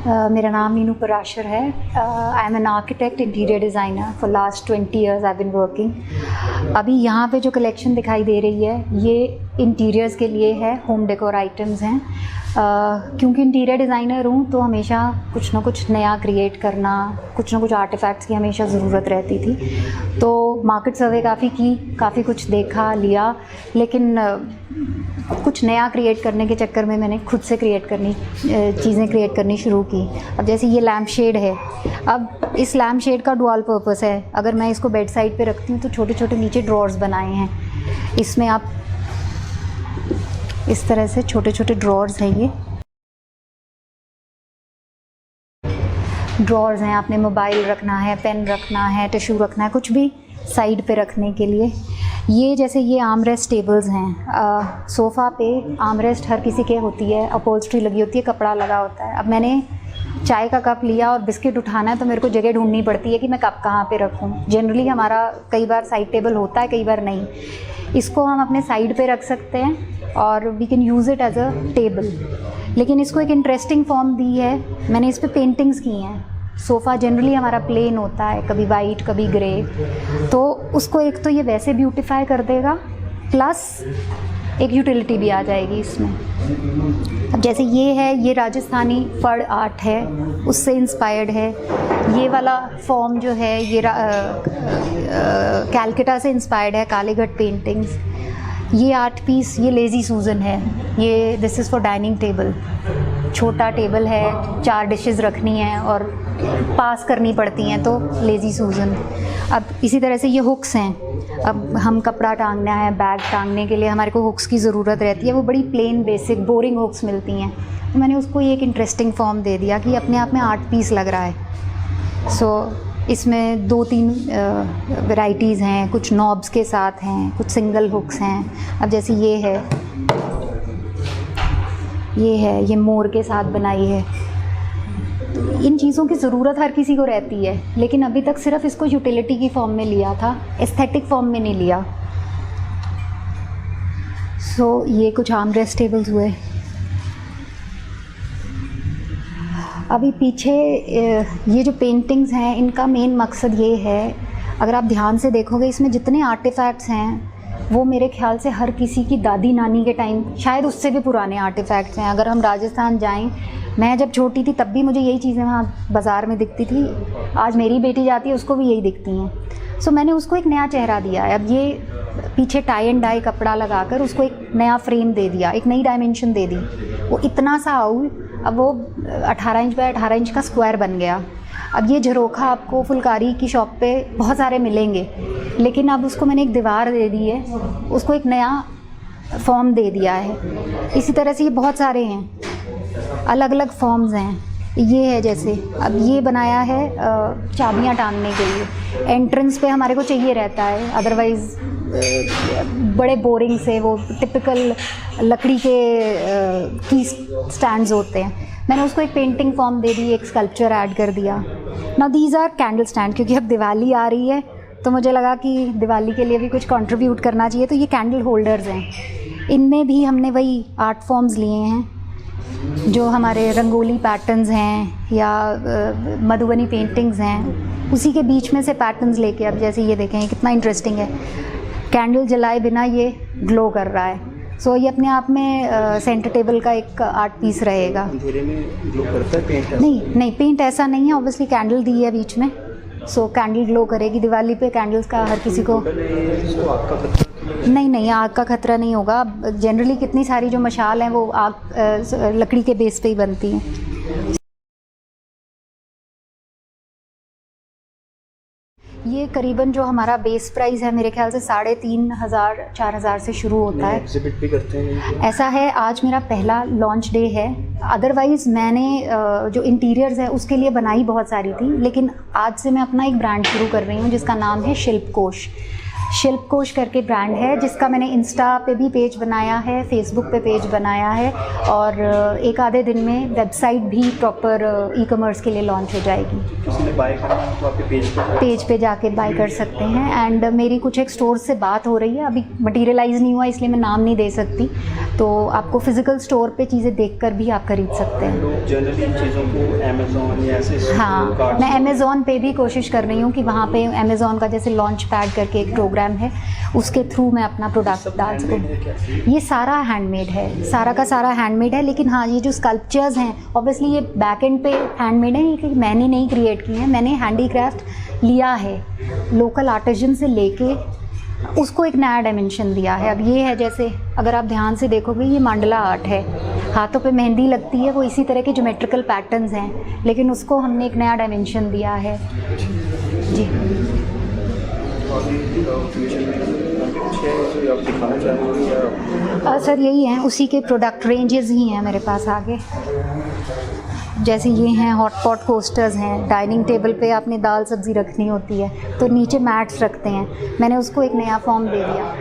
मेरा नाम मीनू पराशर है। I am an architect, interior designer for last 20 years I been working. अभी यहाँ पे जो कलेक्शन दिखाई दे रही है ये इंटीरियर्स के लिए है, होम डेकोर आइटम्स हैं। क्योंकि इंटीरियर डिज़ाइनर हूँ तो हमेशा कुछ ना कुछ नया क्रिएट करना, कुछ ना कुछ आर्टिफैक्ट्स की हमेशा ज़रूरत रहती थी। तो मार्केट सर्वे काफ़ी की, काफ़ी कुछ देखा लिया, लेकिन कुछ नया क्रिएट करने के चक्कर में मैंने खुद से चीज़ें क्रिएट करनी शुरू की। अब जैसे ये लैम्प शेड है, अब इस लैम्प शेड का डुअल पर्पस है। अगर मैं इसको बेड साइड पे रखती हूँ तो छोटे छोटे नीचे ड्रॉर्स बनाए हैं, इसमें आप इस तरह से छोटे छोटे ड्रॉर्स हैं। ये ड्रॉर्स हैं, आपने मोबाइल रखना है, पेन रखना है, टिश्यू रखना है, कुछ भी साइड पे रखने के लिए। ये जैसे ये आर्मरेस्ट टेबल्स हैं। सोफ़ा पे आर्मरेस्ट हर किसी के होती है, अपहोल्स्ट्री लगी होती है, कपड़ा लगा होता है। अब मैंने चाय का कप लिया और बिस्किट उठाना है तो मेरे को जगह ढूंढनी पड़ती है कि मैं कप कहाँ पे रखूँ। जनरली हमारा कई बार साइड टेबल होता है, कई बार नहीं। इसको हम अपने साइड पे रख सकते हैं और we can use it as a table. लेकिन इसको एक इंटरेस्टिंग फॉर्म दी है मैंने, इस पर पेंटिंग्स की हैं। सोफ़ा जनरली हमारा प्लेन होता है, कभी वाइट कभी ग्रे, तो उसको एक तो ये वैसे ब्यूटीफाई कर देगा, प्लस एक यूटिलिटी भी आ जाएगी इसमें। अब जैसे ये है, ये राजस्थानी फड़ आर्ट है, उससे इंस्पायर्ड है। ये वाला फॉर्म जो है ये कैलकटा से इंस्पायर्ड है, कालीघट पेंटिंग्स। ये आर्ट पीस ये लेज़ी सूजन है, ये this is for dining table. छोटा टेबल है, 4 डिशेस रखनी है और पास करनी पड़ती हैं, तो लेज़ी सूजन। अब इसी तरह से ये हुक्स हैं। अब हम कपड़ा टांगना है, बैग टांगने के लिए हमारे को हुक्स की ज़रूरत रहती है। वो बड़ी प्लेन बेसिक बोरिंग हुक्स मिलती हैं, तो मैंने उसको ये एक इंटरेस्टिंग फॉर्म दे दिया कि अपने आप में आर्ट पीस लग रहा है। सो इसमें 2-3 वैराइटीज़ हैं, कुछ नॉब्स के साथ हैं, कुछ सिंगल हुक्स हैं। अब जैसे ये है, ये मोर के साथ बनाई है। इन चीज़ों की ज़रूरत हर किसी को रहती है, लेकिन अभी तक सिर्फ इसको यूटिलिटी की फॉर्म में लिया था, एस्थेटिक फॉर्म में नहीं लिया। सो ये कुछ आर्मरेस्ट टेबल्स हुए। अभी पीछे ये जो पेंटिंग्स हैं, इनका मेन मकसद ये है, अगर आप ध्यान से देखोगे इसमें जितने आर्टिफैक्ट्स हैं वो मेरे ख्याल से हर किसी की दादी नानी के टाइम, शायद उससे भी पुराने आर्टिफैक्ट्स हैं। अगर हम राजस्थान जाएं, मैं जब छोटी थी तब भी मुझे यही चीज़ें वहाँ बाज़ार में दिखती थी। आज मेरी बेटी जाती है, उसको भी यही दिखती हैं। सो मैंने उसको एक नया चेहरा दिया है। अब ये पीछे टाई एंड डाई कपड़ा लगाकर उसको एक नया फ्रेम दे दिया, एक नई डायमेंशन दे दी। वो इतना सा आउल, अब वो 18 इंच बाय 18 इंच का स्क्वायर बन गया। अब ये झरोखा आपको फुलकारी की शॉप पे बहुत सारे मिलेंगे, लेकिन अब उसको मैंने एक दीवार दे दी है, उसको एक नया फॉर्म दे दिया है। इसी तरह से ये बहुत सारे हैं, अलग अलग फॉर्म्स हैं। ये है जैसे अब ये बनाया है चाबियां टांगने के लिए। एंट्रेंस पे हमारे को चाहिए रहता है, अदरवाइज़ बड़े बोरिंग से वो टिपिकल लकड़ी के की स्टैंड्स होते हैं। मैंने उसको एक पेंटिंग फॉर्म दे दी, एक स्कल्पचर ऐड कर दिया। Now these are candle stand, क्योंकि अब दिवाली आ रही है तो मुझे लगा कि दिवाली के लिए भी कुछ कंट्रीब्यूट करना चाहिए। तो ये कैंडल होल्डर्स हैं, इनमें भी हमने वही आर्ट फॉर्म्स लिए हैं जो हमारे रंगोली पैटर्न्स हैं या मधुबनी पेंटिंग्स हैं, उसी के बीच में से पैटर्न्स लेके। अब जैसे ये देखें, ये कितना इंटरेस्टिंग है, कैंडल जलाए बिना ये ग्लो कर रहा है। सो ये अपने आप में सेंटर टेबल का एक आर्ट पीस रहेगा। अंधेरे में ग्लो करता है पेंट? नहीं, पेंट ऐसा नहीं है, ऑब्वियसली कैंडल दी है बीच में, सो कैंडल ग्लो करेगी। दिवाली पे कैंडल्स का हर किसी को नहीं, आग का खतरा नहीं होगा। जनरली कितनी सारी जो मशाल हैं वो आग लकड़ी के बेस पे ही बनती हैं। ये करीबन जो हमारा बेस प्राइस है मेरे ख्याल से 3,500-4,000 से शुरू होता है। एग्जिबिट भी करते हैं? ऐसा है, आज मेरा पहला लॉन्च डे है। अदरवाइज़ मैंने जो इंटीरियर्स है उसके लिए बनाई बहुत सारी थी, लेकिन आज से मैं अपना एक ब्रांड शुरू कर रही हूँ जिसका नाम है शिल्पकोश। शिल्पकोश करके ब्रांड है, जिसका मैंने इंस्टा पे भी पेज बनाया है, फेसबुक पे पेज बनाया है, और एक आधे दिन में वेबसाइट भी प्रॉपर ई-कॉमर्स के लिए लॉन्च हो जाएगी। किसी ने बाय करना है तो आपके पेज पे जाके बाय कर सकते हैं। एंड मेरी कुछ एक स्टोर से बात हो रही है, अभी मटीरियलाइज़ नहीं हुआ इसलिए मैं नाम नहीं दे सकती, तो आपको फिजिकल स्टोर पे चीज़ें देखकर भी आप खरीद सकते हैं। लोग जनरली इन चीज़ों को अमेज़ॉन या ऐसे हाँ, कार्ड मैं अमेज़ॉन पे भी कोशिश कर रही हूँ कि वहाँ पे अमेज़ॉन का जैसे लॉन्च पैड करके एक प्रोग्राम है, उसके थ्रू मैं अपना प्रोडक्ट डाल सकूँ। ये सारा हैंडमेड है, सारा का सारा हैंडमेड है, लेकिन हाँ ये जो स्कल्पचर्स हैं ऑब्वियसली ये बैक एंड पे हैंडमेड है, ये मैंने नहीं क्रिएट किए हैं, मैंने हैंडीक्राफ्ट लिया है लोकल आर्टिजन से लेके उसको एक नया डायमेंशन दिया है। अब ये है, जैसे अगर आप ध्यान से देखोगे ये मंडला आर्ट है, हाथों पे मेहंदी लगती है, वो इसी तरह के ज्योमेट्रिकल पैटर्न्स हैं, लेकिन उसको हमने एक नया डायमेंशन दिया है जी। सर यही हैं, उसी के प्रोडक्ट रेंजेस ही हैं मेरे पास आगे, जैसे ये हैं हॉट पॉट कोस्टर्स हैं, डाइनिंग टेबल पे आपने दाल सब्ज़ी रखनी होती है तो नीचे मैट्स रखते हैं, मैंने उसको एक नया फॉर्म दे दिया।